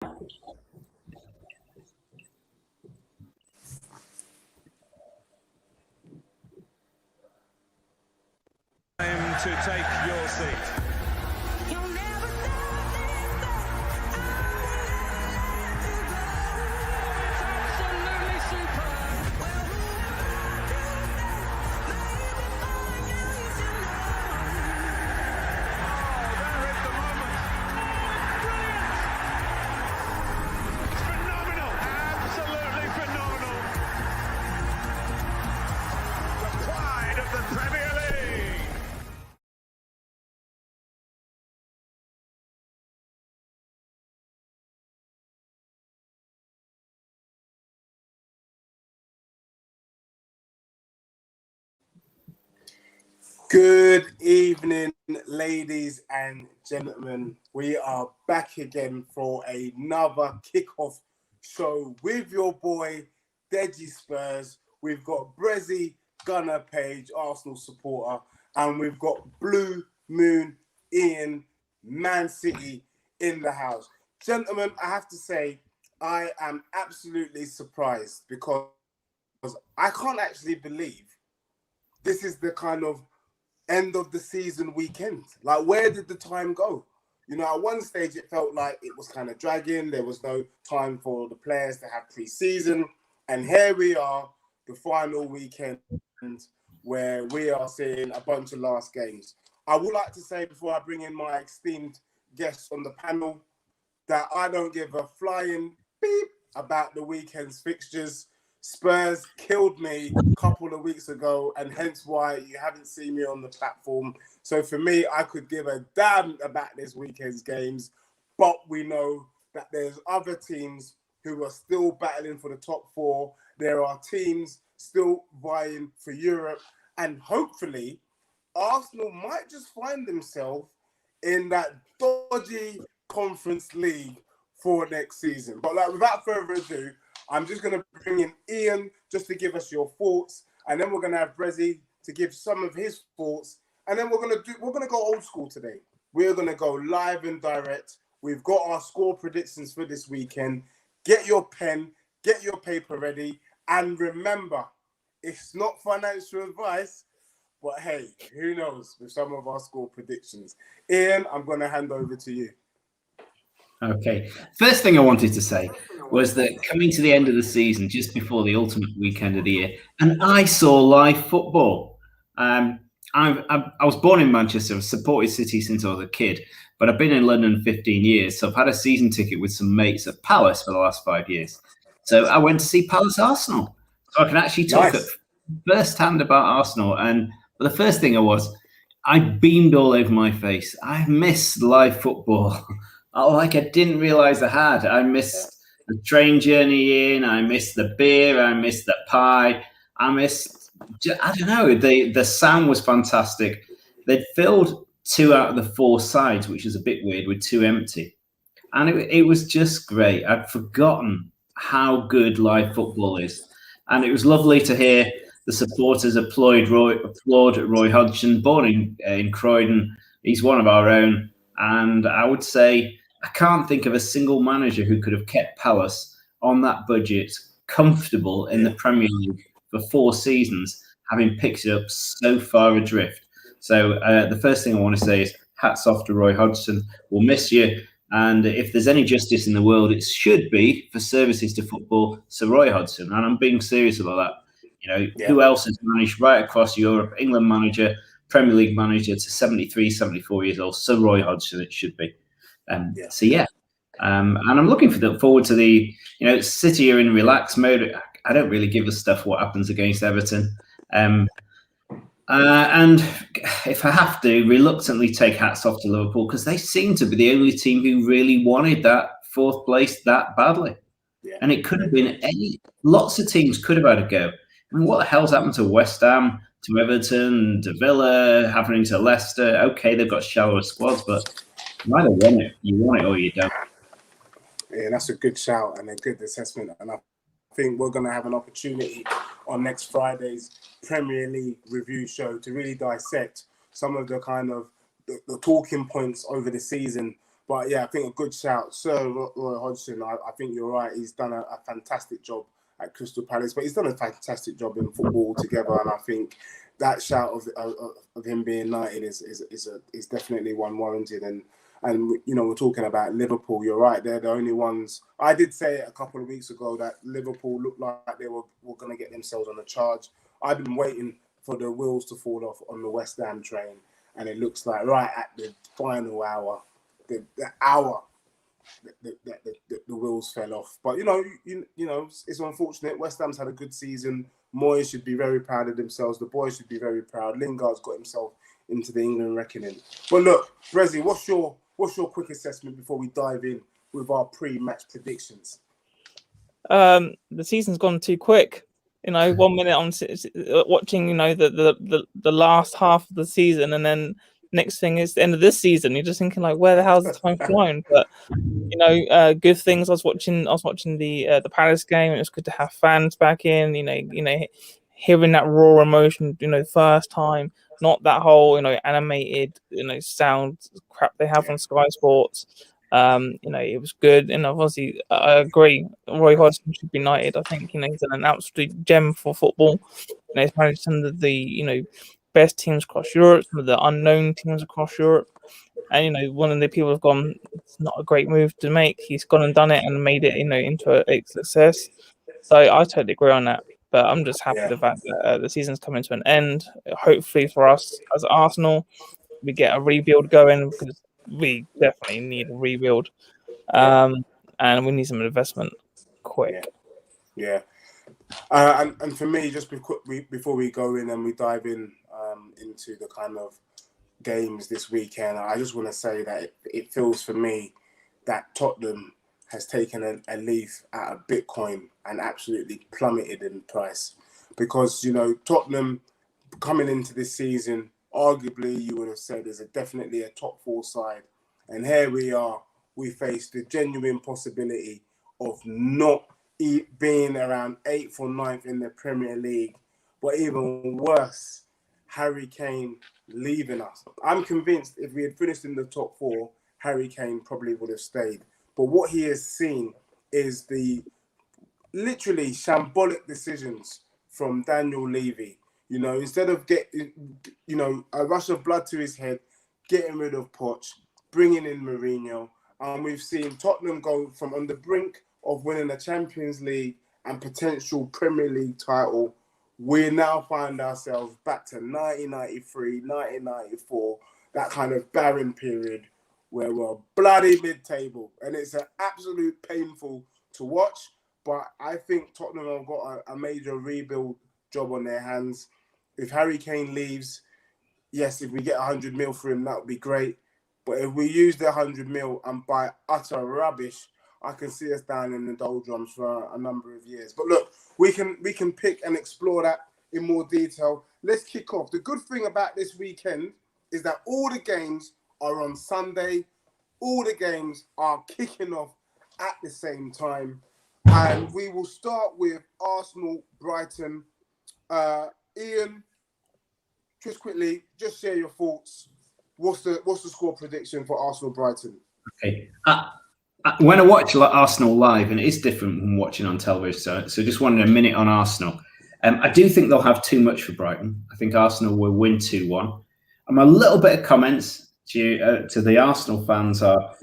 Time to take your seat. Good evening, ladies and gentlemen. We are back again for another kickoff show with your boy, Deji Spurs. We've got Brezzy Gunner Page, Arsenal supporter, and we've got Blue Moon Ian, Man City, in the house. Gentlemen, I have to say, I am absolutely surprised because I can't actually believe this is the kind of end of the season weekend. Like, where did the time go? You know, at one stage it felt like it was kind of dragging. There was no time for the players to have pre-season. And here we are, the final weekend, where we are seeing a bunch of last games. I would like to say, before I bring in my esteemed guests on the panel, that I don't give a flying beep about the weekend's fixtures. Spurs killed me a couple of weeks ago, and hence why you haven't seen me on the platform. So for me, I could give a damn about this weekend's games, but we know that there's other teams who are still battling for the top four. There are teams still vying for Europe, and hopefully Arsenal might just find themselves in that dodgy Conference League for next season. But without further ado, I'm just going to bring in Ian just to give us your thoughts, and then we're going to have Brezzy to give some of his thoughts, and then we're going to go old school today. We're going to go live and direct. We've got our score predictions for this weekend. Get your pen, get your paper ready, and remember, it's not financial advice, but hey, who knows with some of our score predictions. Ian, I'm going to hand over to you. Okay. First thing I wanted to say was that coming to the end of the season, just before the ultimate weekend of the year, and I saw live football. I was born in Manchester. I've supported City since I was a kid, but I've been in London 15 years. So I've had a season ticket with some mates at Palace for the last 5 years. So I went to see Palace Arsenal. So I can actually talk firsthand about Arsenal. And the first thing I beamed all over my face. I missed live football. I didn't realize I had. I missed the train journey in. I missed the beer. I missed the pie. I don't know. The sound was fantastic. They'd filled 2 out of the 4 sides, which is a bit weird, with 2 empty. And it was just great. I'd forgotten how good live football is. And it was lovely to hear the supporters applaud Roy Hodgson, born in Croydon. He's one of our own. And I would say I can't think of a single manager who could have kept Palace on that budget comfortable in the Premier League for 4 seasons, having picked it up so far adrift. So the first thing I want to say is hats off to Roy Hodgson. We'll miss you. And if there's any justice in the world, it should be for services to football, Sir Roy Hodgson. And I'm being serious about that. You know, who else has managed right across Europe? England manager, Premier League manager to 73, 74 years old. Sir Roy Hodgson, it should be. And I'm looking forward to the, City are in relaxed mode. I don't really give a stuff what happens against Everton. And if I have to, reluctantly take hats off to Liverpool, because they seem to be the only team who really wanted that 4th place that badly. Yeah. And it could have been lots of teams could have had a go. I mean, what the hell's happened to West Ham, to Everton, to Villa, happening to Leicester? Okay, they've got shallower squads, but you either want it, or you don't. Yeah, that's a good shout and a good assessment. And I think we're going to have an opportunity on next Friday's Premier League review show to really dissect some of the kind of the talking points over the season. But yeah, I think a good shout, Sir Roy Hodgson. I think you're right. He's done a fantastic job at Crystal Palace, but he's done a fantastic job in football altogether. And I think that shout of him being knighted is definitely one warranted. And you know, we're talking about Liverpool. You're right; they're the only ones. I did say it a couple of weeks ago that Liverpool looked like they were going to get themselves on a charge. I've been waiting for the wheels to fall off on the West Ham train, and it looks like right at the final hour, the wheels fell off. But you know, it's unfortunate. West Ham's had a good season. Moyes should be very proud of themselves. The boys should be very proud. Lingard's got himself into the England reckoning. But look, Rezi, what's your quick assessment before we dive in with our pre-match predictions? The season's gone too quick. You know, 1 minute I'm watching, you know, the last half of the season, and then next thing is the end of this season. You're just thinking like, where the hell's the time flown? But you know, good things. I was watching the Palace game, and it was good to have fans back in. You know, hearing that raw emotion. You know, first time, not that whole animated sound crap they have on Sky Sports. You know, it was good, and obviously I agree. Roy Hodgson should be knighted. I think he's an absolute gem for football. He's managed some of the best teams across Europe, some of the unknown teams across Europe, and one of the people have gone. It's not a great move to make. He's gone and done it and made it into a success. So I totally agree on that. But I'm just happy the fact that the season's coming to an end. Hopefully for us as Arsenal, we get a rebuild going because we definitely need a rebuild, and we need some investment quick. Yeah. And for me, just before we go in and we dive in into the kind of games this weekend, I just want to say that it feels for me that Tottenham has taken a leaf out of Bitcoin and absolutely plummeted in price. Because, Tottenham coming into this season, arguably you would have said is definitely a top 4 side. And here we are, we face the genuine possibility of not being around 8th or 9th in the Premier League, but even worse, Harry Kane leaving us. I'm convinced if we had finished in the top 4, Harry Kane probably would have stayed. But what he has seen is the literally shambolic decisions from Daniel Levy. Instead of getting, a rush of blood to his head, getting rid of Poch, bringing in Mourinho, and we've seen Tottenham go from on the brink of winning a Champions League and potential Premier League title. We now find ourselves back to 1993, 1994, that kind of barren period where we're bloody mid-table, and it's an absolute painful to watch. But I think Tottenham have got a major rebuild job on their hands. If Harry Kane leaves, yes, if we get 100 mil for him, that would be great. But if we use the 100 mil and buy utter rubbish, I can see us down in the doldrums for a number of years. But look, we can pick and explore that in more detail. Let's kick off. The good thing about this weekend is that all the games are on Sunday. All the games are kicking off at the same time. And we will start with Arsenal-Brighton. Ian, just quickly, just share your thoughts. What's the score prediction for Arsenal-Brighton? Okay. When I watch Arsenal live, and it is different from watching on television, so just wanted a minute on Arsenal. I do think they'll have too much for Brighton. I think Arsenal will win 2-1. And my little bit of comments to the Arsenal fans are,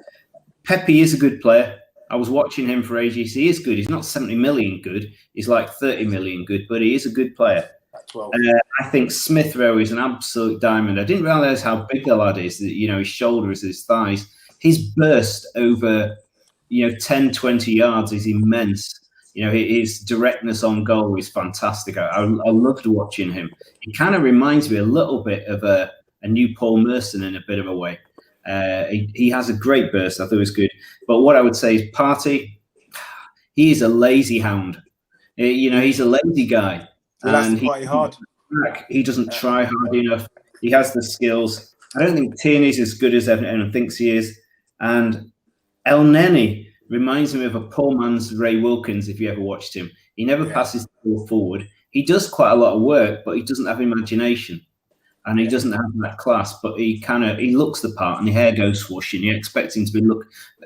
Pepe is a good player. I was watching him for ages. He is good. He's not 70 million good. He's like 30 million good, but he is a good player. I think Smith Rowe is an absolute diamond. I didn't realise how big the lad is. That his shoulders, his thighs, his burst over 10, 20 yards is immense. His directness on goal is fantastic. I loved watching him. He kind of reminds me a little bit of a new Paul Merson in a bit of a way. He has a great burst. I thought it was good. But what I would say is Partey, he is a lazy hound. He's a lazy guy. And he doesn't try hard enough. He has the skills. I don't think Tierney's as good as everyone thinks he is. And El Neni reminds me of a poor man's Ray Wilkins, if you ever watched him. He never passes the ball forward. He does quite a lot of work, but he doesn't have imagination. and he doesn't have that class, but he looks the part, and the hair goes swoosh, and you expect him to be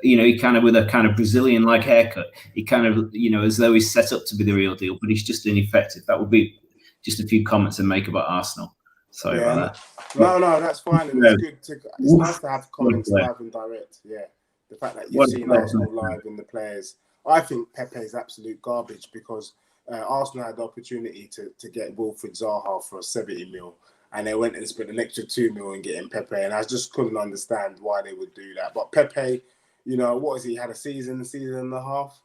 he kind of with a kind of Brazilian-like haircut. He kind of, as though he's set up to be the real deal, but he's just ineffective. That would be just a few comments to make about Arsenal. Sorry about that. No, that's fine, and it's good to. It's nice to have comments live and direct. Yeah, the fact that you've seen Arsenal live in the players. I think Pepe is absolute garbage because Arsenal had the opportunity to get Wilfried Zaha for 70 mil, and they went and spent an extra 2 mil in getting Pepe, and I just couldn't understand why they would do that. But Pepe, what has he had, a season and a half?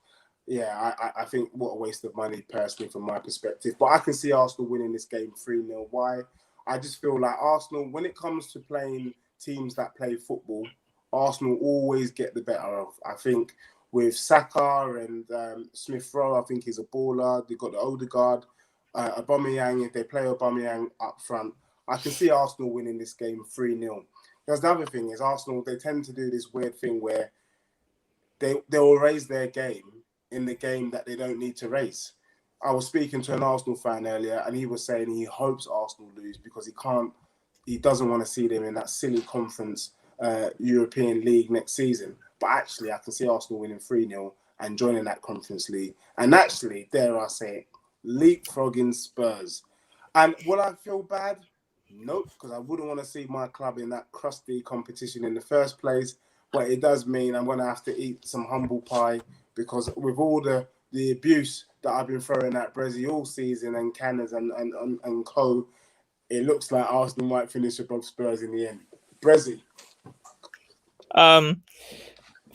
Yeah, I think what a waste of money personally from my perspective. But I can see Arsenal winning this game 3-0. Why? I just feel like Arsenal, when it comes to playing teams that play football, Arsenal always get the better of. I think with Saka and Smith Rowe, I think he's a baller. They've got the Odegaard, Aubameyang. If they play Aubameyang up front, I can see Arsenal winning this game 3-0. Because the other thing is Arsenal, they tend to do this weird thing where they will raise their game in the game that they don't need to raise. I was speaking to an Arsenal fan earlier, and he was saying he hopes Arsenal lose because he doesn't want to see them in that silly conference European League next season. But actually, I can see Arsenal winning 3-0 and joining that Conference League. And actually, dare I say it, leapfrogging Spurs. And will I feel bad? Nope, because I wouldn't want to see my club in that crusty competition in the first place. But it does mean I'm going to have to eat some humble pie because with all the abuse that I've been throwing at Brezzy all season and Canners and co, it looks like Arsenal might finish above Spurs in the end. Brezzy.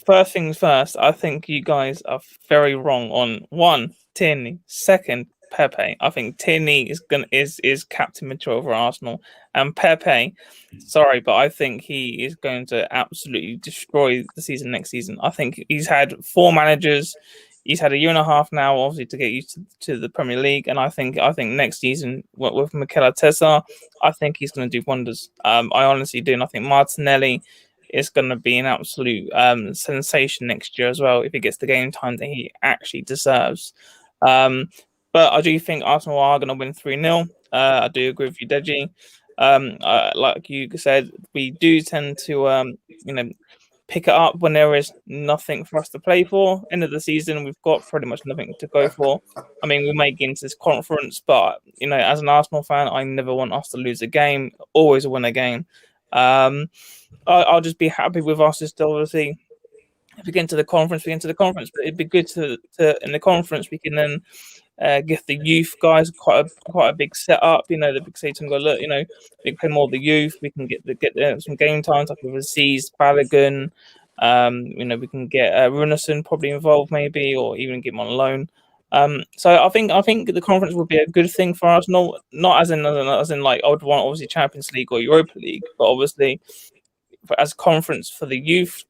First things first, I think you guys are very wrong on one, Tierney. Second, Pepe. I think Tierney is captain midfielder for Arsenal, and Pepe. Sorry, but I think he is going to absolutely destroy the season next season. I think he's had 4 managers. He's had a year and a half now, obviously, to get used to the Premier League, and I think next season with Mikel Arteta, I think he's going to do wonders. I honestly do, and I think Martinelli is going to be an absolute sensation next year as well if he gets the game time that he actually deserves. But I do think Arsenal are going to win 3-0. I do agree with you, Deji. Like you said, we do tend to pick it up when there is nothing for us to play for. End of the season, we've got pretty much nothing to go for. I mean, we may get into this conference, but as an Arsenal fan, I never want us to lose a game. Always win a game. I'll just be happy with us just obviously if we get into the conference, we get into the conference. But it'd be good to in the conference we can then give the youth guys quite a big setup. The big Satan go look. We can play more of the youth. We can get some game times like with Aziz, Balogun. We can get Runason probably involved maybe, or even get him on loan. So I think the conference would be a good thing for us. Not as in like I would want obviously Champions League or Europa League, but obviously as a conference for the youth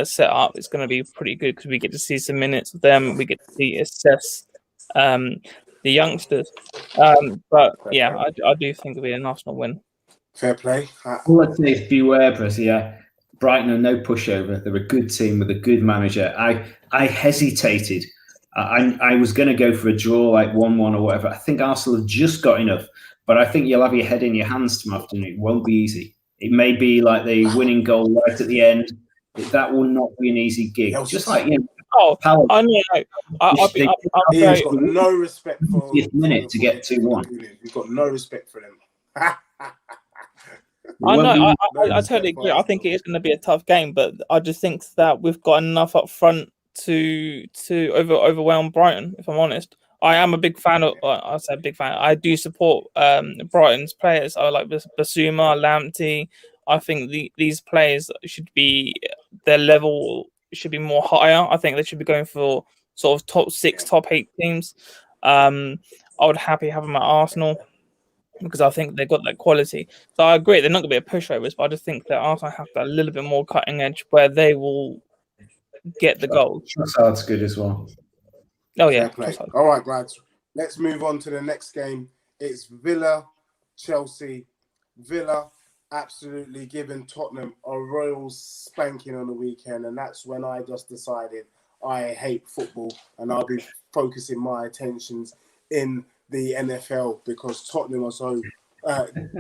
set up, it's going to be pretty good because we get to see some minutes of them. We get to assess the youngsters. But yeah, I do think it'll be an Arsenal win. Fair play. All I'd say is beware, Brazil. Brighton are no pushover. They're a good team with a good manager. I hesitated. I was going to go for a draw, like 1-1 or whatever. I think Arsenal have just got enough, but I think you'll have your head in your hands tomorrow afternoon. It won't be easy. It may be like the winning goal right at the end. That will not be an easy gig. Just like Palace. I know. He's got no respect for minute to get 2-1. He's got no respect for them. I know. I totally agree. I think it is going to be a tough game, but I just think that we've got enough up front to overwhelm Brighton. If I'm honest, I am a big fan of. I say big fan. I do support Brighton's players. I like Basuma, Lamptey. I think these players should be their level should be more higher. I think they should be going for sort of top 6, top 8 teams. I would happy have them at Arsenal because I think they've got that quality. So I agree they're not going to be a pushovers, but I just think that Arsenal have that a little bit more cutting edge where they will get the goals. Trossard's good as well. Oh yeah. All right, lads. Let's move on to the next game. It's Villa, Chelsea. Villa absolutely giving Tottenham a royal spanking on the weekend, and that's when I just decided I hate football and I'll be focusing my attentions in the NFL because Tottenham are so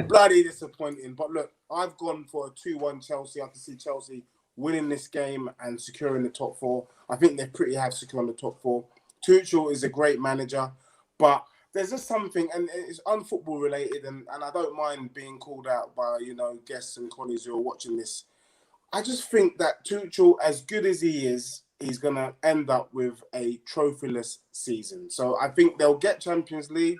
Bloody disappointing. But look, I've gone for a 2-1 Chelsea. I can see Chelsea winning this game and securing the top four. I think they pretty have secured the top four. Tuchel is a great manager, but there's just something, and it's unfootball related, and I don't mind being called out by, guests and colleagues who are watching this. I just think that Tuchel, as good as he is, he's going to end up with a trophyless season. So I think they'll get Champions League,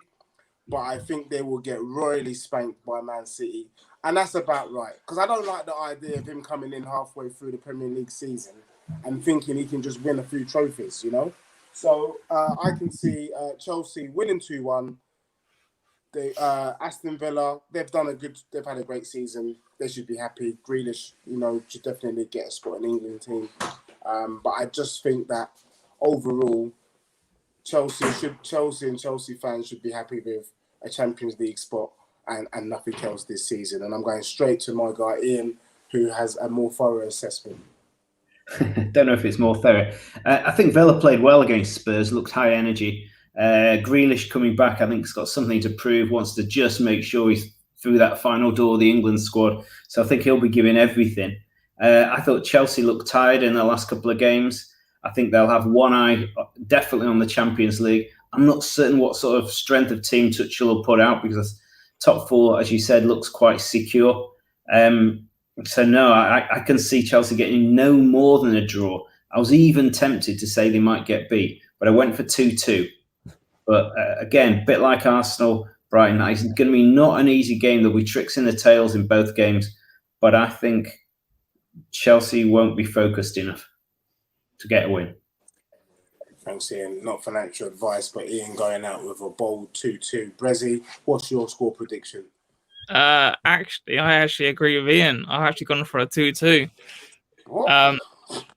but I think they will get royally spanked by Man City. And that's about right. Because I don't like the idea of him coming in halfway through the Premier League season and thinking he can just win a few trophies, So I can see Chelsea winning 2-1. Aston Villa, they've had a great season. They should be happy. Grealish, should definitely get a spot in the England team. But I just think that overall, Chelsea and Chelsea fans should be happy with a Champions League spot and nothing else this season. And I'm going straight to my guy Ian, who has a more thorough assessment. Don't know if it's more thorough. I think Villa played well against Spurs, looked high energy. Grealish coming back, I think he's got something to prove, wants to just make sure he's through that final door of the England squad. So I think he'll be giving everything. I thought Chelsea looked tired in the last couple of games. I think they'll have one eye definitely on the Champions League. I'm not certain what sort of strength of team Tuchel will put out because top four, as you said, looks quite secure. So no, I can see Chelsea getting no more than a draw. I was even tempted to say they might get beat, but I went for 2-2. But again, a bit like Arsenal, Brighton, it's going to be not an easy game. There'll be tricks in the tails in both games, but I think Chelsea won't be focused enough to get a win. Thanks, Ian. Not financial advice, but Ian going out with a bold 2-2. Brezzy, what's your score prediction? I actually agree with Ian. I've actually gone for a 2-2.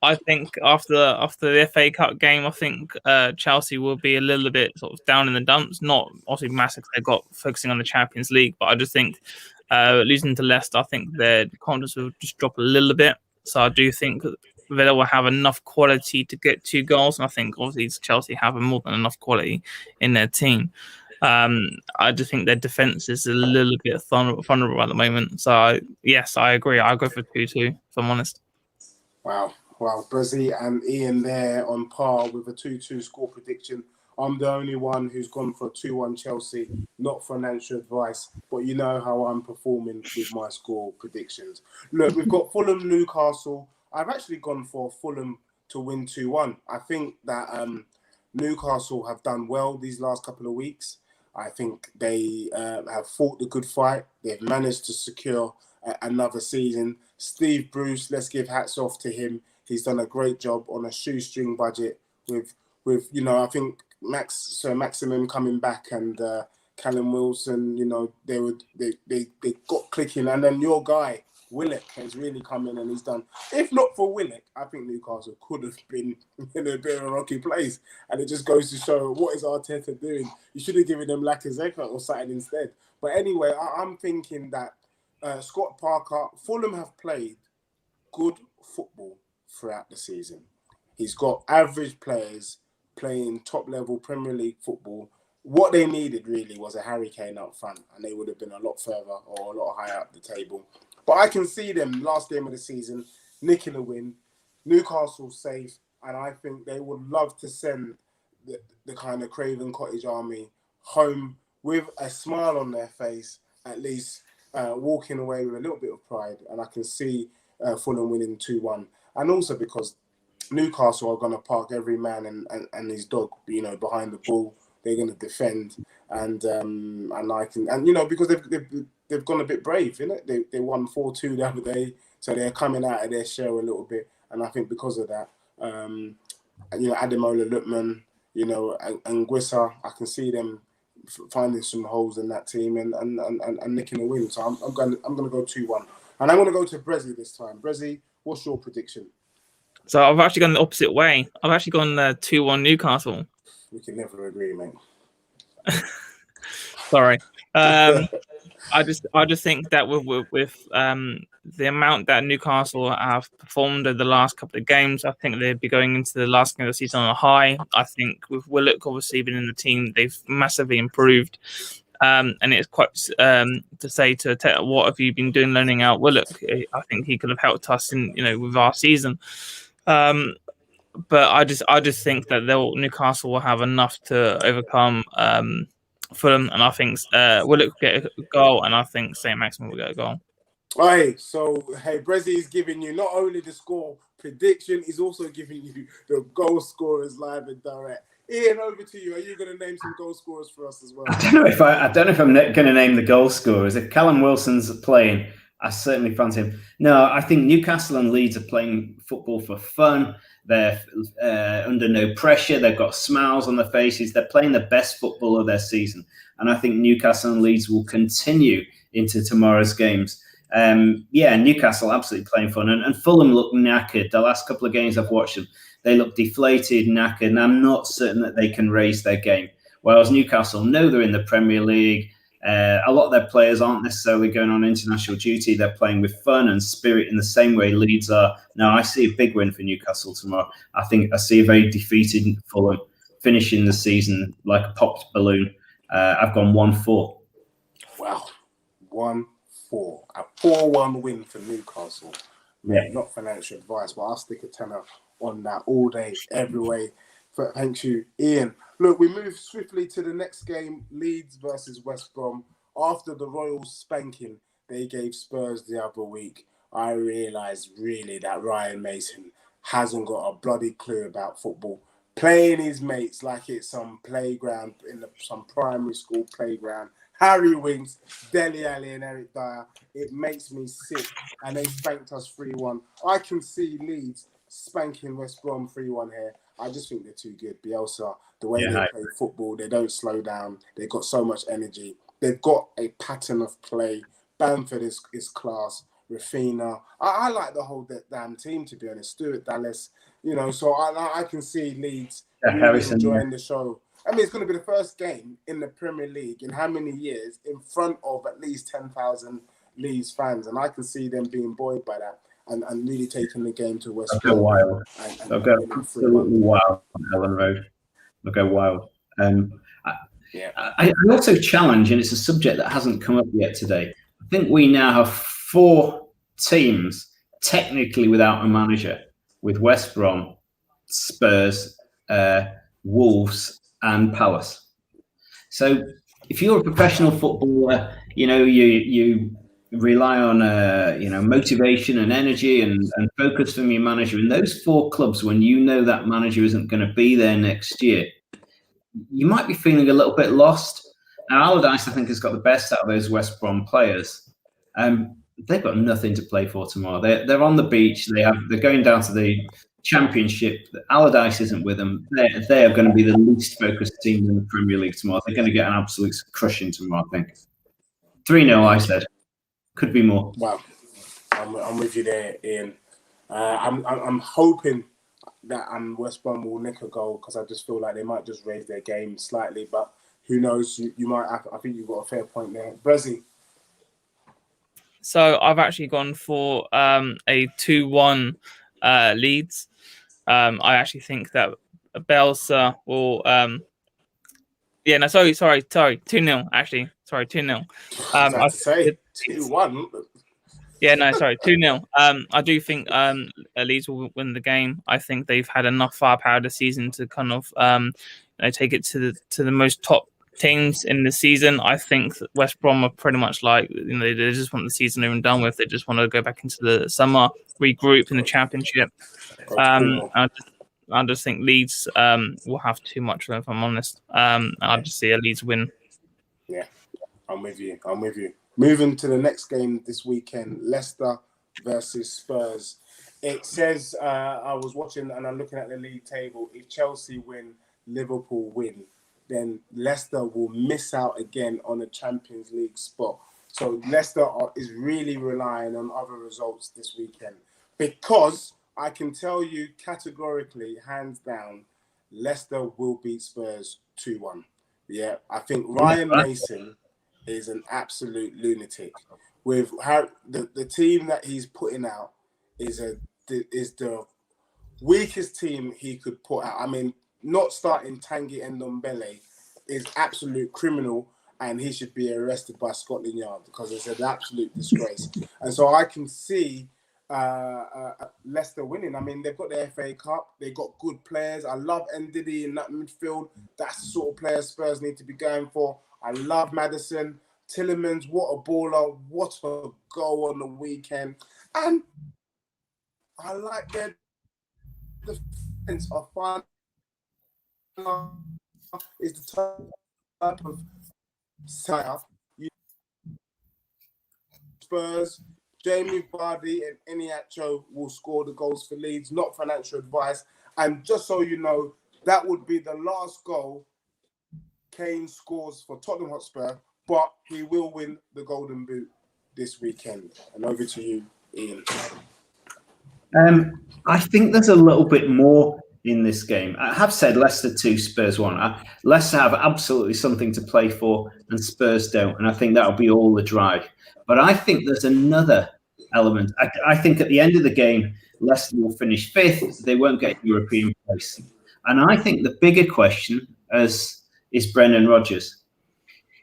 I think after the FA Cup game, I think Chelsea will be a little bit sort of down in the dumps. Not obviously massive. They've got focusing on the Champions League, but I just think losing to Leicester, I think their confidence will just drop a little bit. So I do think Villa will have enough quality to get 2 goals, and I think obviously Chelsea have more than enough quality in their team. I just think their defense is a little bit vulnerable at the moment. So yes, I agree. I'll go for 2-2, if I'm honest. Wow. Brezzy and Ian there on par with a 2-2 score prediction. I'm the only one who's gone for 2-1 Chelsea, not financial advice, but you know how I'm performing with my score predictions. Look, we've got Fulham, Newcastle. I've actually gone for Fulham to win 2-1. I think that Newcastle have done well these last couple of weeks. I think they have fought the good fight. They've managed to secure another season. Steve Bruce, let's give hats off to him. He's done a great job on a shoestring budget with I think Maximum coming back and Callum Wilson, they got clicking, and then your guy Willock has really come in and he's done. If not for Willock, I think Newcastle could have been in a bit of a rocky place, and it just goes to show what is Arteta doing. You should have given them Lacazette or something instead. But anyway, I'm thinking that Scott Parker, Fulham have played good football throughout the season. He's got average players playing top-level Premier League football. What they needed really was a Harry Kane up front, and they would have been a lot further or a lot higher up the table. But I can see them last game of the season nicking a win. Newcastle safe, and I think they would love to send the kind of Craven Cottage army home with a smile on their face, at least walking away with a little bit of pride. And I can see Fulham winning 2-1. And also because Newcastle are going to park every man and his dog, behind the ball. They're going to defend, and I can, and because they've gone a bit brave, They won 4-2 the other day, so they're coming out of their shell a little bit, and I think because of that, Ademola Lookman, and Guissa, I can see them finding some holes in that team and nicking a win. So I'm going to go 2-1, and I'm going to go to Brezzy this time. Brezzy, what's your prediction? So I've actually gone the opposite way. I've actually gone 2-1 Newcastle. We can never agree, mate. Sorry. I just think that with the amount that Newcastle have performed over the last couple of games, I think they'd be going into the last game of the season on a high. I think with Willock obviously been in the team, they've massively improved. And it's quite to say to what have you been doing learning out Willock? I think he could have helped us in with our season. But I just think that Newcastle will have enough to overcome Fulham, and I think Willock will get a goal, and I think St. Maximin will get a goal. All right, so Brezzy is giving you not only the score prediction, he's also giving you the goal scorers live and direct. Ian, over to you. Are you going to name some goal scorers for us as well? I don't know if I'm going to name the goal scorers. If Callum Wilson's playing, I certainly fancy him. No, I think Newcastle and Leeds are playing football for fun. They're under no pressure. They've got smiles on their faces. They're playing the best football of their season. And I think Newcastle and Leeds will continue into tomorrow's games. Newcastle absolutely playing fun. And Fulham look knackered. The last couple of games I've watched them, they look deflated, knackered, and I'm not certain that they can raise their game. Whereas Newcastle know they're in the Premier League. A lot of their players aren't necessarily going on international duty. They're playing with fun and spirit in the same way Leeds are. Now, I see a big win for Newcastle tomorrow. I think I see a very defeated Fulham finishing the season like a popped balloon. I've gone 1-4. Wow, 1-4. A 4-1 win for Newcastle. Yeah. Not financial advice, but I'll stick a tenner on that all day, every way. Thank you, Ian. Look, we move swiftly to the next game, Leeds versus West Brom. After the Royals spanking they gave Spurs the other week, I realised really that Ryan Mason hasn't got a bloody clue about football. Playing his mates like it's some playground, some primary school playground. Harry Winks, Dele Alli and Eric Dyer. It makes me sick. And they spanked us 3-1. I can see Leeds spanking West Brom 3-1 here. I just think they're too good. Bielsa, the way they play football, they don't slow down. They've got so much energy. They've got a pattern of play. Bamford is class. Rafina. I like the whole damn team, to be honest. Stuart Dallas, so I can see Leeds really enjoying the show. I mean, it's going to be the first game in the Premier League in how many years in front of at least 10,000 Leeds fans. And I can see them being buoyed by that and really taking the game to West Brom. They'll go wild. They'll go absolutely wild on Ellen Road. They'll go wild. I also challenge, and it's a subject that hasn't come up yet today. I think we now have 4 teams technically without a manager, with West Brom, Spurs, Wolves, and Palace. So if you're a professional footballer, you rely on motivation and energy and focus from your manager. In those 4 clubs, when you know that manager isn't going to be there next year, you might be feeling a little bit lost. Now, Allardyce, I think, has got the best out of those West Brom players. They've got nothing to play for tomorrow. They're on the beach. They're going down to the Championship. Allardyce isn't with them. They are going to be the least focused team in the Premier League tomorrow. They're going to get an absolute crushing tomorrow, I think. 3-0, I said. Could be more. Wow, I'm with you there, Ian. I'm hoping that West Brom will nick a goal because I just feel like they might just raise their game slightly. But who knows? You might. I think you've got a fair point there, Brezzy. So I've actually gone for a 2-1 Leeds. I actually think that Bielsa will. Sorry, 2-0. Actually, sorry, 2-0. I say 2-1. Yeah, no, sorry, 2-0. I do think Leeds will win the game. I think they've had enough firepower this season to kind of take it to the most top teams in the season. I think that West Brom are pretty much like they just want the season over and done with. They just want to go back into the summer, regroup in the Championship. I just think Leeds will have too much, if I'm honest. I just see a Leeds win. Yeah, I'm with you. Moving to the next game this weekend, Leicester versus Spurs. It says, I was watching and I'm looking at the league table. If Chelsea win, Liverpool win, then Leicester will miss out again on a Champions League spot. So Leicester is really relying on other results this weekend. Because I can tell you categorically, hands down, Leicester will beat Spurs 2-1. Yeah, I think Ryan Mason is an absolute lunatic. With how the team that he's putting out is the weakest team he could put out. I mean, not starting Tanguy Ndombele is absolute criminal. and he should be arrested by Scotland Yard because it's an absolute disgrace. And so I can see Leicester winning. I mean, they've got the FA Cup. They've got good players. I love Ndidi in that midfield. That's the sort of player Spurs need to be going for. I love Maddison. Tielemans, what a baller. What a goal on the weekend. And I like their defense are fun. It's the type of setup. Spurs, Jamie Vardy and Iniacho will score the goals for Leeds, not financial advice. And just so you know, that would be the last goal Kane scores for Tottenham Hotspur, but he will win the Golden Boot this weekend. And over to you, Ian. I think there's a little bit more in this game. I have said Leicester 2, Spurs 1. Leicester have absolutely something to play for and Spurs don't. And I think that'll be all the drive. But I think there's another element. I think at the end of the game, Leicester will finish 5th. They won't get European place. And I think the bigger question is Brendan Rodgers.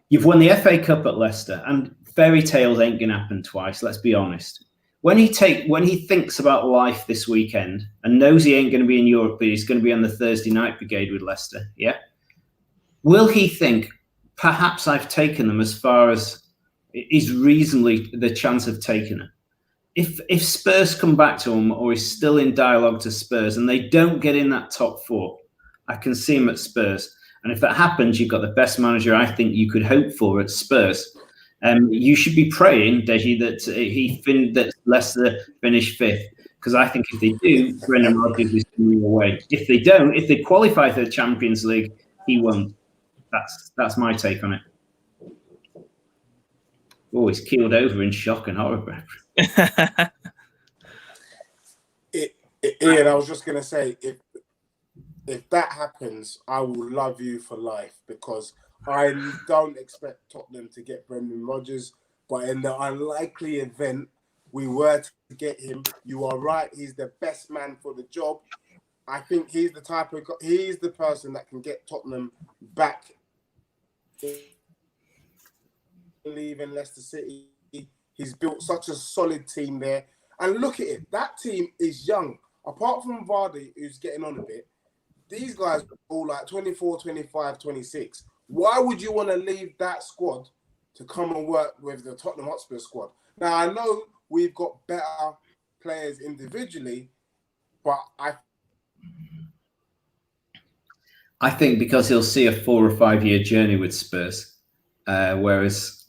You've won the FA Cup at Leicester, and fairy tales ain't going to happen twice, let's be honest. When he thinks about life this weekend and knows he ain't going to be in Europe, but he's going to be on the Thursday night brigade with Leicester, yeah? Will he think, perhaps I've taken them as far as is reasonably the chance of taking them? If Spurs come back to him or is still in dialogue to Spurs and they don't get in that top 4, I can see him at Spurs. And if that happens, you've got the best manager I think you could hope for at Spurs. You should be praying, Deji, that Leicester finish 5th, because I think if they do, Brendan Rodgers is coming away. If they don't, if they qualify for the Champions League, he won't. That's my take on it. Oh, he's keeled over in shock and horror. Ian, I was just going to say, if that happens, I will love you for life, because I don't expect Tottenham to get Brendan Rodgers, but in the unlikely event we were to get him, you are right, he's the best man for the job. I think he's the person that can get Tottenham back leaving Leicester City. He's built such a solid team there. And look at it, that team is young. Apart from Vardy, who's getting on a bit, these guys are all like 24, 25, 26. Why would you want to leave that squad to come and work with the Tottenham Hotspur squad? Now, I know we've got better players individually, but I think because he'll see a 4 or 5 year journey with Spurs, whereas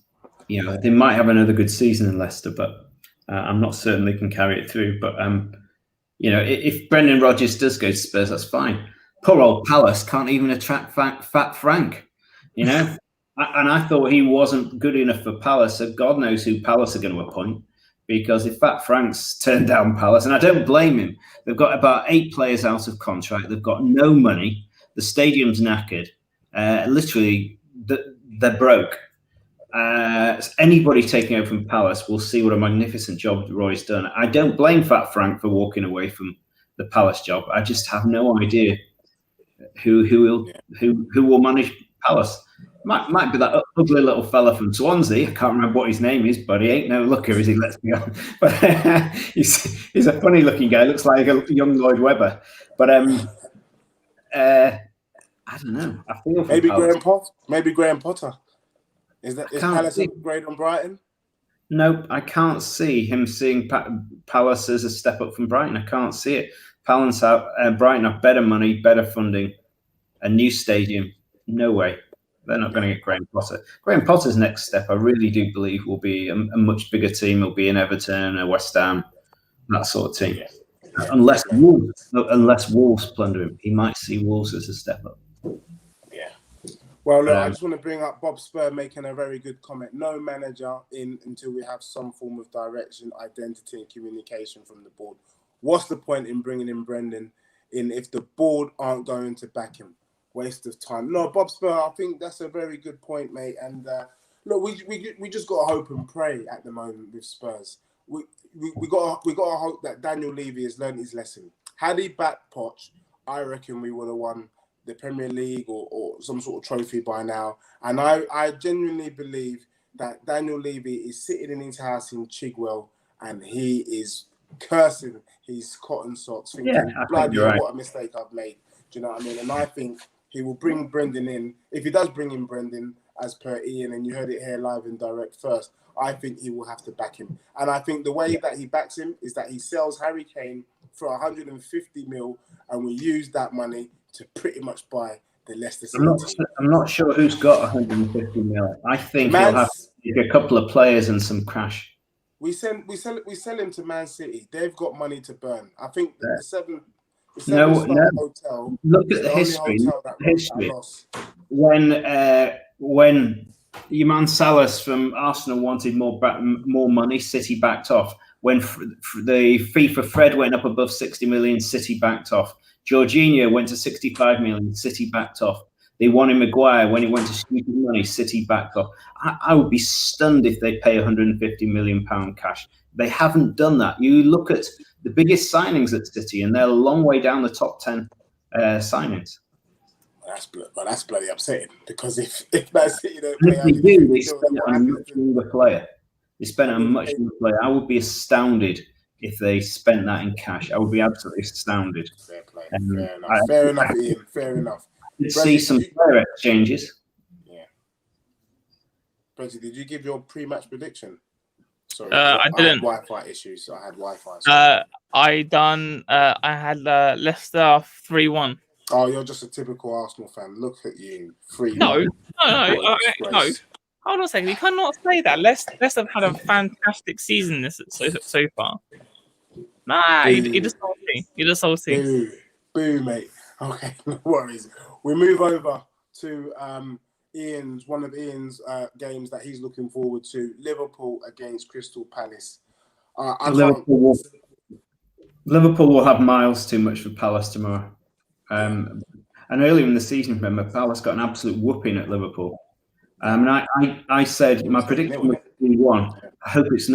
they might have another good season in Leicester, but I'm not certain they can carry it through. But if Brendan Rodgers does go to Spurs, that's fine. Poor old Palace can't even attract Fat Frank, and I thought he wasn't good enough for Palace, so God knows who Palace are going to appoint, because if Fat Frank's turned down Palace, and I don't blame him, they've got about 8 players out of contract, they've got no money, the stadium's knackered, literally they're broke. Anybody taking over from Palace will see what a magnificent job Roy's done. I don't blame Fat Frank for walking away from the Palace job. I just have no idea who will manage Palace. Might be that ugly little fella from Swansea. I can't remember what his name is, but he ain't no looker, is he? Let's be honest. But he's a funny looking guy. Looks like a young Lloyd Webber. But I don't know. I feel for maybe Graham Potter. Is Palace upgrade on Brighton? No, I can't see him seeing Palace as a step up from Brighton. I can't see it. Brighton have better money, better funding, a new stadium. No way. They're not going to get Graham Potter. Graham Potter's next step, I really do believe, will be a much bigger team. It'll be an Everton, a West Ham, that sort of team. Yeah. Unless Wolves plunder him. He might see Wolves as a step up. Well, look, I just want to bring up Bob Spur making a very good comment. No manager in until we have some form of direction, identity, and communication from the board. What's the point in bringing in Brendan in if the board aren't going to back him? Waste of time. No, Bob Spur, I think that's a very good point, mate. And look, we just got to hope and pray at the moment with Spurs. We got to hope that Daniel Levy has learned his lesson. Had he backed Poch, I reckon we would have won the Premier League or some sort of trophy by now. And I genuinely believe that Daniel Levy is sitting in his house in Chigwell and he is cursing his cotton socks, thinking, bloody hell, what a mistake I've made. Do you know what I mean? And I think he will bring Brendan in. If he does bring in Brendan, as per Ian, and you heard it here live and direct first, I think he will have to back him. And I think the way that he backs him is that he sells Harry Kane for 150 mil, and we use that money to pretty much buy the Leicester City team. I'm not sure who's got 150 mil. I think he'll have a couple of players and some cash. We sell him to Man City. They've got money to burn. I think the seven hotel. Look at the history. When your man Salas from Arsenal wanted more money, City backed off. When the FIFA Fred went up above 60 million, City backed off. Jorginho went to 65 million, City backed off. They wanted Maguire when he went to stupid money, City backed off. I would be stunned if they pay £150 million cash. They haven't done that. You look at the biggest signings at City, and they're a long way down the top 10 signings. That's bloody upsetting, because if Man City don't play, they spend on a much younger player. They spend on a much younger player. I would be astounded if they spent that in cash. I would be absolutely astounded. Fair play. Fair enough, Ian. Fair enough. See some player exchanges. Yeah. Brendan, did you give your pre-match prediction? Sorry, I didn't. I had Wi-Fi issues, so I had Wi-Fi. So. I had Leicester 3-1. Oh, you're just a typical Arsenal fan. Look at you. 3-1. No. Hold on a second. You cannot say that. Leicester have had a fantastic season so far. Nah, you're just salty. You're just salty. Boo, mate. Okay, no worries. We move over to one of Ian's games that he's looking forward to. Liverpool against Crystal Palace. Liverpool will have miles too much for Palace tomorrow. And earlier in the season, remember, Palace got an absolute whooping at Liverpool. And I said my prediction was 3-1. I hope it's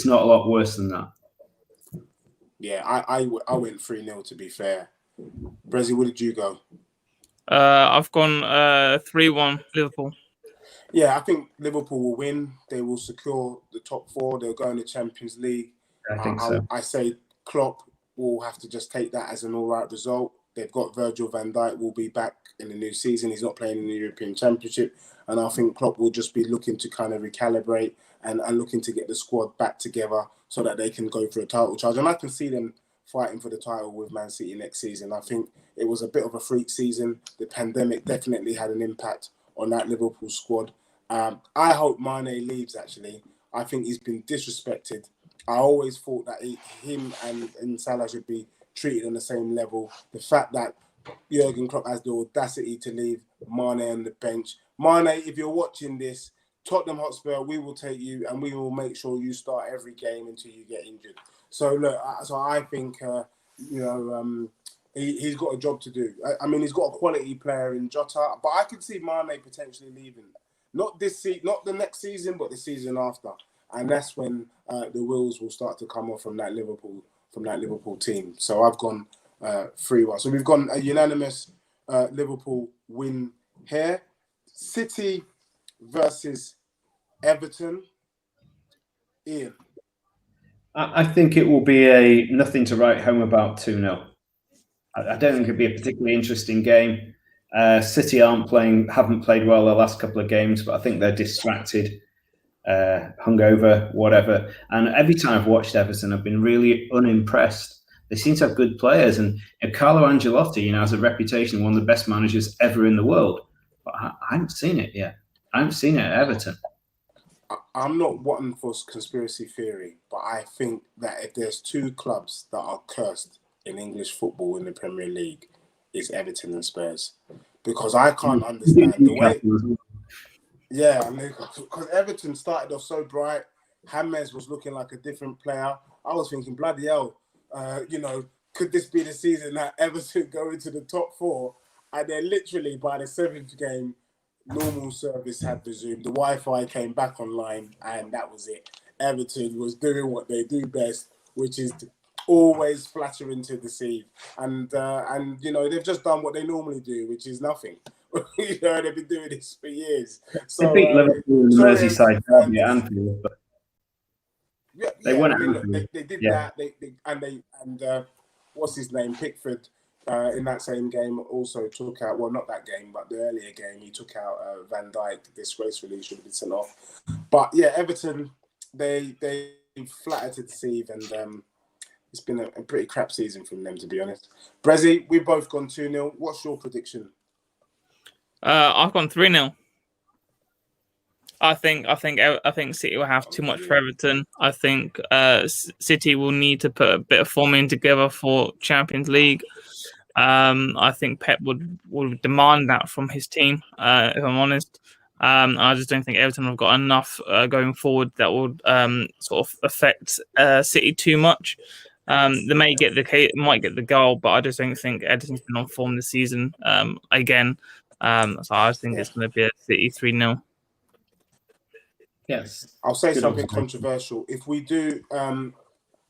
not a lot worse than that. Yeah, I went 3-0 to be fair. Brezzy, where did you go? I've gone 3-1 Liverpool. Yeah, I think Liverpool will win. They will secure the top 4. They'll go in the Champions League. I think so. I say Klopp will have to just take that as an all right result. They've got Virgil van Dijk will be back in the new season. He's not playing in the European Championship. And I think Klopp will just be looking to kind of recalibrate and looking to get the squad back together so that they can go for a title charge. And I can see them fighting for the title with Man City next season. I think it was a bit of a freak season. The pandemic definitely had an impact on that Liverpool squad. I hope Mane leaves, actually. I think he's been disrespected. I always thought that him and Salah should be treated on the same level. The fact that Jurgen Klopp has the audacity to leave Mane on the bench. Mane, if you're watching this, Tottenham Hotspur, we will take you and we will make sure you start every game until you get injured. So look, I think he's got a job to do. I mean, he's got a quality player in Jota, but I could see Mane potentially leaving. Not this season, not the next season, but the season after, and that's when the wheels will start to come off from that Liverpool team. So I've gone 3-1. So we've gone a unanimous Liverpool win here. City versus Everton. Ian. I think it will be a nothing to write home about 2-0. I don't think it'll be a particularly interesting game. City haven't played well the last couple of games, but I think they're distracted, hungover, whatever. And every time I've watched Everton, I've been really unimpressed. They seem to have good players, and Carlo Ancelotti, has a reputation, one of the best managers ever in the world. But I haven't seen it yet. I haven't seen it at Everton. I'm not one for conspiracy theory, but I think that if there's 2 clubs that are cursed in English football in the Premier League, it's Everton and Spurs. Because I can't understand the way... Yeah, because Everton started off so bright. James was looking like a different player. I was thinking, bloody hell, could this be the season that Everton go into the top 4? And then literally by the 7th game, normal service had resumed. The Wi-Fi came back online, and that was it. Everton was doing what they do best, which is always flattering to deceive, and you know they've just done what they normally do, which is nothing. You know, they've been doing this for years. They So beat Liverpool in the Merseyside derby at Anfield, but they won at Anfield. They did that. And what's his name, Pickford, in that same game also took out. Well, not that game, but the earlier game, he took out Van Dijk disgracefully. Should have been sent off. But yeah, Everton, they flattered to deceive, and it's been a pretty crap season from them, to be honest. Brezzy, we've both gone 2-0. What's your prediction? I've gone 3-0. I think City will have too much for Everton. I think City will need to put a bit of form in together for Champions League. I think Pep would demand that from his team, if I'm honest. I just don't think Everton have got enough going forward that would sort of affect City too much. They might get the goal, but I just don't think Everton's been on form this season again. So I think it's going to be a City 3-0. Yes. I'll say something controversial. If we do,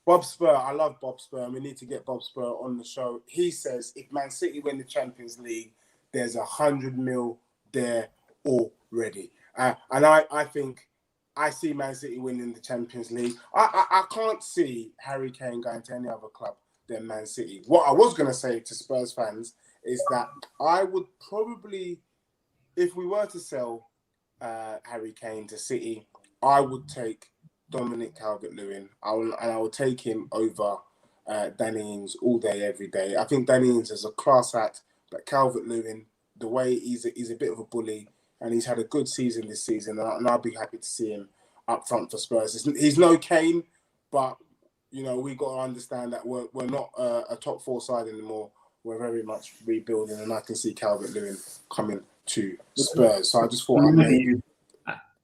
Bob Spur, I love Bob Spur, and we need to get Bob Spur on the show. He says if Man City win the Champions League, there's 100 mil there already. And I think I see Man City winning the Champions League. I can't see Harry Kane going to any other club than Man City. What I was going to say to Spurs fans is that I would probably, if we were to sell Harry Kane to City, I would take Dominic Calvert-Lewin. I would take him over Danny Ings all day, every day. I think Danny Ings is a class act, but Calvert-Lewin, the way he's a bit of a bully, and he's had a good season this season, and I'll be happy to see him up front for Spurs. He's no Kane, but you know we got to understand that we're not a top 4 side anymore. We're very much rebuilding, and I can see Calvert-Lewin coming to Spurs. So I just thought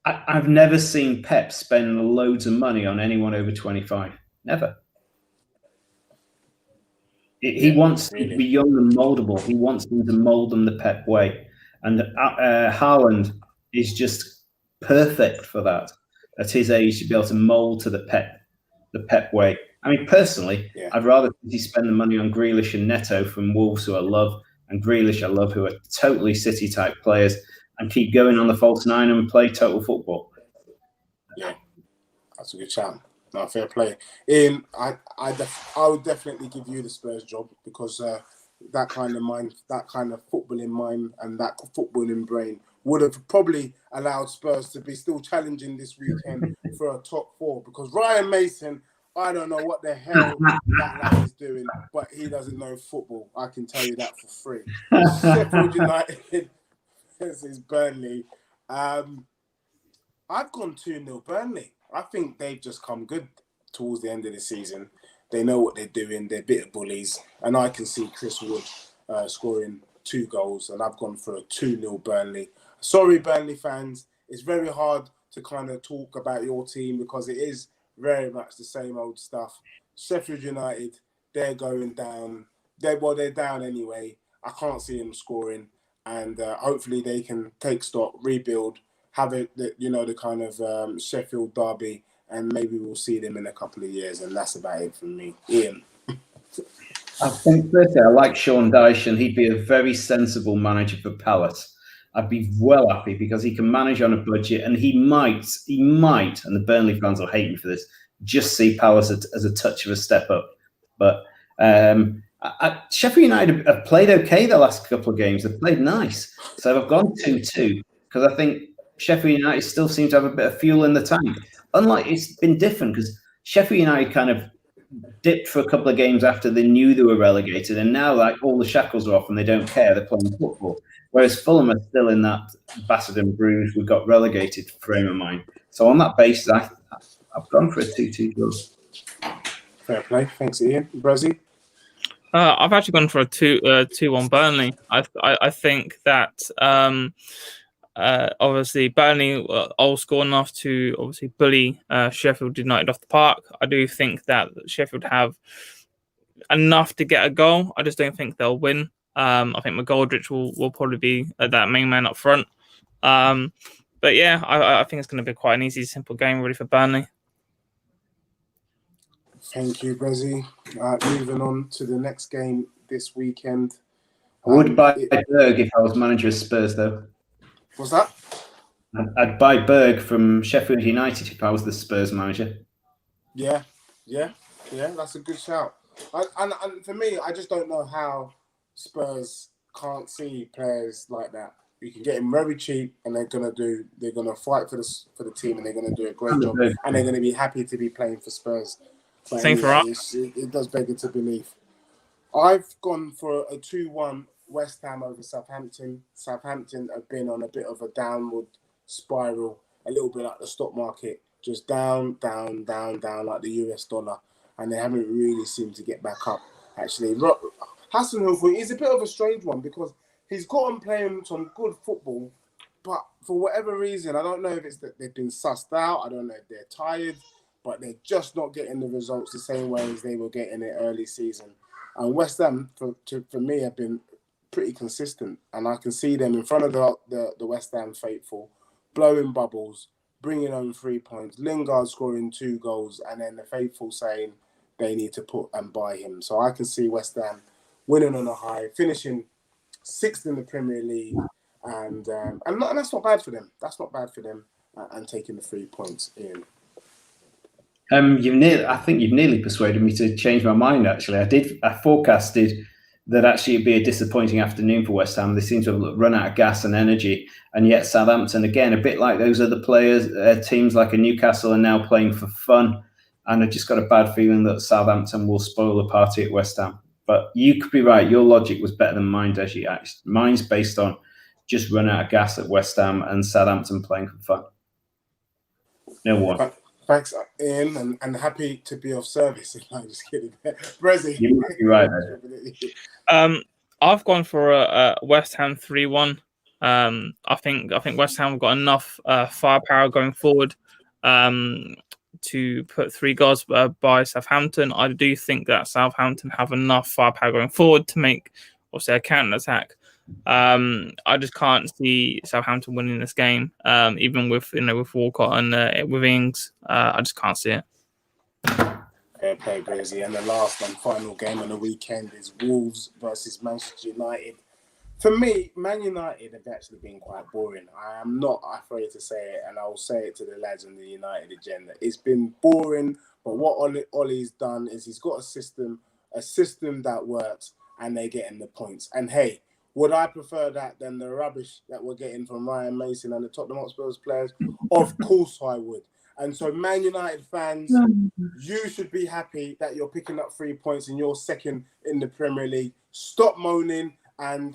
I've never seen Pep spend loads of money on anyone over 25. Never. He wants to be young and moldable. He wants them to mold them the Pep way. And Haaland is just perfect for that. At his age, to be able to mold to the Pep way. I mean, personally, I'd rather he spend the money on Grealish and Neto from Wolves, who I love, and Grealish I love, who are totally City-type players, and keep going on the false 9 and play total football. Yeah, that's a good shout. No, fair play. Ian, I would definitely give you the Spurs job because that kind of mind, that kind of footballing mind and that footballing brain would have probably allowed Spurs to be still challenging this weekend for a top 4 because Ryan Mason, I don't know what the hell that lad is doing, but he doesn't know football. I can tell you that for free. Sheffield United versus Burnley. I've gone 2-0 Burnley. I think they've just come good towards the end of the season. They know what they're doing. They're bitter bullies. And I can see Chris Wood scoring 2 goals. And I've gone for a 2-0 Burnley. Sorry, Burnley fans. It's very hard to kind of talk about your team because it is very much the same old stuff. Sheffield United, they're going down. They're down anyway. I can't see them scoring. And hopefully they can take stock, rebuild, have it, the kind of Sheffield derby, and maybe we'll see them in a couple of years. And that's about it from me. Ian. I think I like Sean Dyche, and he'd be a very sensible manager for Palace. I'd be well happy because he can manage on a budget, and he might, and the Burnley fans will hate me for this, just see Palace as a touch of a step up. But Sheffield United have played okay the last couple of games. They've played nice. So I've gone 2-2 because I think Sheffield United still seem to have a bit of fuel in the tank. Unlike, it's been different because Sheffield United kind of dipped for a couple of games after they knew they were relegated, and now like all the shackles are off and they don't care. They're playing football. Whereas Fulham are still in that battered and bruised, we got relegated frame of mind. So on that basis, I've gone for a 2-2 draw. Fair play. Thanks, Ian. Brazzy? I've actually gone for a 2-1 Burnley. I think that obviously Burnley all score enough to obviously bully Sheffield United off the park. I do think that Sheffield have enough to get a goal. I just don't think they'll win. I think McGoldrick will probably be that main man up front. But yeah, I think it's going to be quite an easy, simple game really for Burnley. Thank you, Brezzy. Moving on to the next game this weekend. I would buy Berg if I was manager of Spurs, though. What's that? I'd buy Berg from Sheffield United if I was the Spurs manager. Yeah, that's a good shout. And for me, I just don't know how Spurs can't see players like that. You can get him very cheap, and they're gonna fight for the team, and they're gonna do a great job, and they're gonna be happy to be playing for Spurs. But Same for us. It does beg it to believe. I've gone for a 2-1 West Ham over Southampton. Southampton have been on a bit of a downward spiral, a little bit like the stock market, just down, down, down, down like the US dollar, and they haven't really seemed to get back up. Actually, Hasenhüttl is a bit of a strange one because he's gotten playing some good football, but for whatever reason, I don't know if it's that they've been sussed out. I don't know if they're tired, but they're just not getting the results the same way as they were getting it early season. And West Ham, for me, have been pretty consistent, and I can see them in front of the West Ham faithful, blowing bubbles, bringing home 3 points, Lingard scoring 2 goals, and then the faithful saying they need to put and buy him. So I can see West Ham winning on a high, finishing 6th in the Premier League, and that's not bad for them. That's not bad for them, and taking the 3 points in. I think you've nearly persuaded me to change my mind. Actually, I forecasted that actually it'd be a disappointing afternoon for West Ham. They seem to have run out of gas and energy, and yet Southampton, again, a bit like those other players, teams like a Newcastle, are now playing for fun. And I've just got a bad feeling that Southampton will spoil the party at West Ham. But you could be right. Your logic was better than mine, Deji. Mine's based on just run out of gas at West Ham and Southampton playing for fun. No one. Thanks, Ian, and happy to be of service. I'm just kidding. Brezzy. You're right. I've gone for a West Ham 3-1. I think West Ham have got enough firepower going forward to put 3 goals by Southampton. I do think that Southampton have enough firepower going forward to make, a counter attack. I just can't see Southampton winning this game, even with Walcott and with Ings. I just can't see it. Fair play, Brezzy. And the last and final game on the weekend is Wolves versus Manchester United. For me, Man United have actually been quite boring. I am not afraid to say it, and I will say it to the lads on the United agenda. It's been boring, but what Ollie's done is he's got a system that works, and they're getting the points. And hey, would I prefer that than the rubbish that we're getting from Ryan Mason and the Tottenham Hotspur players? Of course I would. And so, Man United fans, you should be happy that you're picking up 3 points and you're second in the Premier League. Stop moaning and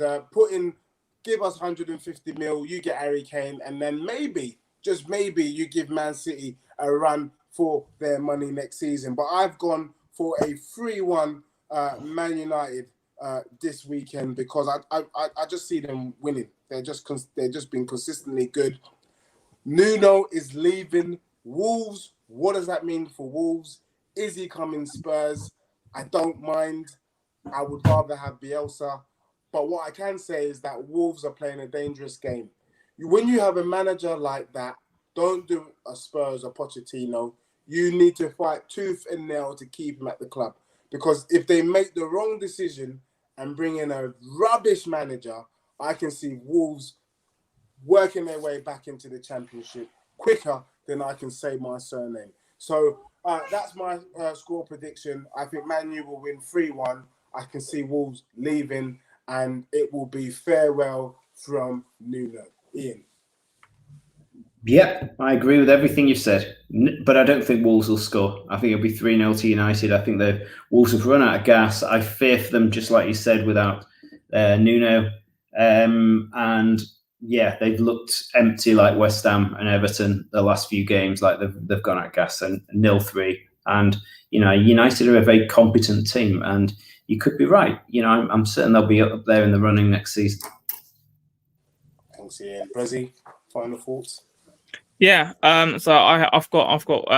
give us 150 mil. You get Harry Kane, and then maybe, just maybe, you give Man City a run for their money next season. But I've gone for a 3-1 Man United this weekend because I just see them winning. They're just been consistently good. Nuno is leaving Wolves. What does that mean for Wolves? Is he coming Spurs? I don't mind. I would rather have Bielsa. But what I can say is that Wolves are playing a dangerous game. When you have a manager like that, don't do a Spurs or Pochettino. You need to fight tooth and nail to keep him at the club. Because if they make the wrong decision and bring in a rubbish manager, I can see Wolves working their way back into the Championship quicker than I can say my surname. So that's my score prediction. I think Man U will win 3-1. I can see Wolves leaving, and it will be farewell from Nuno. Ian. Yep, I agree with everything you've said, but I don't think Wolves will score. I think it'll be 3-0 to United. I think the Wolves have run out of gas. I fear for them, just like you said, without Nuno. And yeah, they've looked empty like West Ham and Everton the last few games, like they've gone out of gas, and 0-3. And, United are a very competent team, and you could be right. I'm certain they'll be up there in the running next season. Thanks, Ian. Brezzy, final thoughts? Yeah, so I've got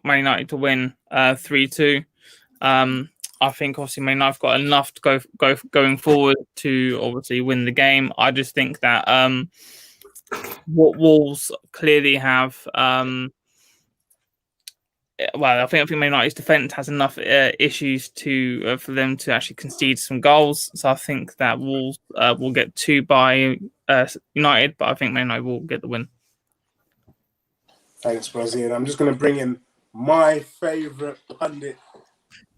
Man United to win 3-2. I think obviously Man United have got enough to go going forward to obviously win the game. I just think that what Wolves clearly have well, I think Man United's defence has enough issues to for them to actually concede some goals. So I think that Wolves will get 2 by United, but I think Man United will get the win. Thanks, Brazil. I'm just going to bring in my favourite pundit,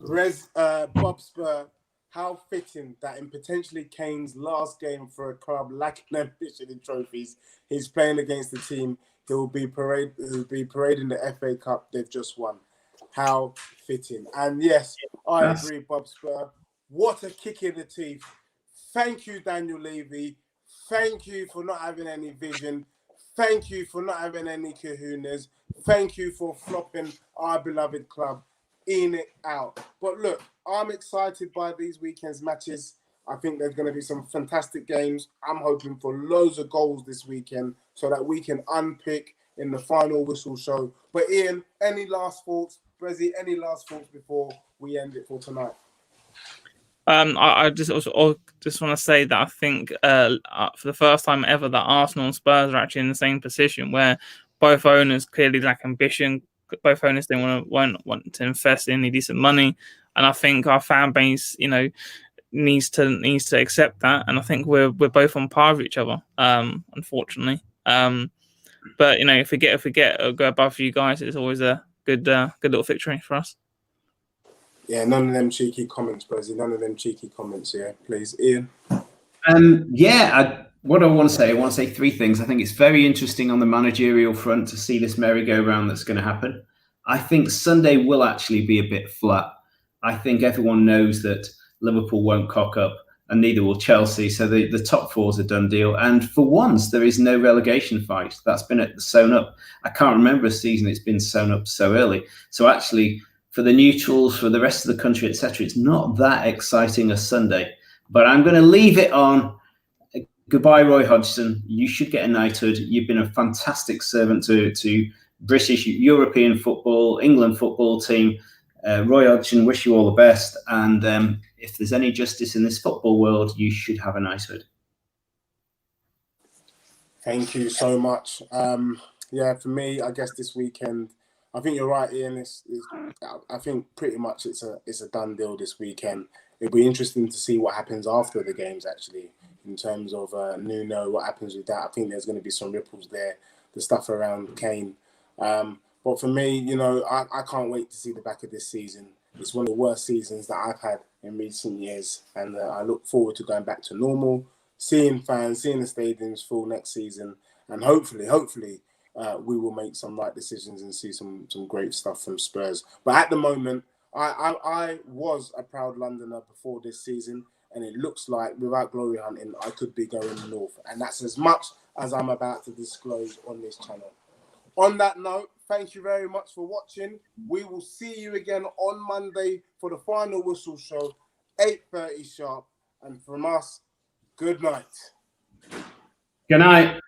Bob Spur. How fitting that in potentially Kane's last game for a club lacking ambition in trophies, he's playing against the team he'll be parading the FA Cup they've just won. How fitting. And yes, I agree, Bob Spur. What a kick in the teeth. Thank you, Daniel Levy. Thank you for not having any vision. Thank you for not having any kahunas. Thank you for flopping our beloved club in it out. But look, I'm excited by these weekend's matches. I think there's going to be some fantastic games. I'm hoping for loads of goals this weekend so that we can unpick in the final whistle show. But Ian, any last thoughts? Brezzy, any last thoughts before we end it for tonight? I just want to say that I think for the first time ever that Arsenal and Spurs are actually in the same position where both owners clearly lack ambition. Both owners won't want to invest any decent money, and I think our fan base, needs to accept that. And I think we're both on par with each other, unfortunately. But if we go above you guys, it's always a good little victory for us. Yeah, none of them cheeky comments, Brazzy. None of them cheeky comments, yeah, please. Ian? What I want to say 3 things. I think it's very interesting on the managerial front to see this merry-go-round that's going to happen. I think Sunday will actually be a bit flat. I think everyone knows that Liverpool won't cock up, and neither will Chelsea. So the top 4's a done deal. And for once, there is no relegation fight. That's been sewn up. I can't remember a season it's been sewn up so early. So actually, for the neutrals, for the rest of the country, etc., it's not that exciting a Sunday. But I'm going to leave it on. Goodbye, Roy Hodgson. You should get a knighthood. You've been a fantastic servant to British, European football, England football team. Roy Hodgson, wish you all the best. And if there's any justice in this football world, you should have a knighthood. Thank you so much. For me, I guess this weekend, I think you're right, Ian. I think pretty much it's a done deal this weekend. It'll be interesting to see what happens after the games, actually, in terms of Nuno, what happens with that. I think there's going to be some ripples there, the stuff around Kane. But for me, I can't wait to see the back of this season. It's one of the worst seasons that I've had in recent years. And I look forward to going back to normal, seeing fans, seeing the stadiums full next season. And hopefully, we will make some right decisions and see some great stuff from Spurs. But at the moment, I was a proud Londoner before this season. And it looks like, without glory hunting, I could be going north. And that's as much as I'm about to disclose on this channel. On that note, thank you very much for watching. We will see you again on Monday for the final whistle show, 8:30 sharp. And from us, good night. Good night.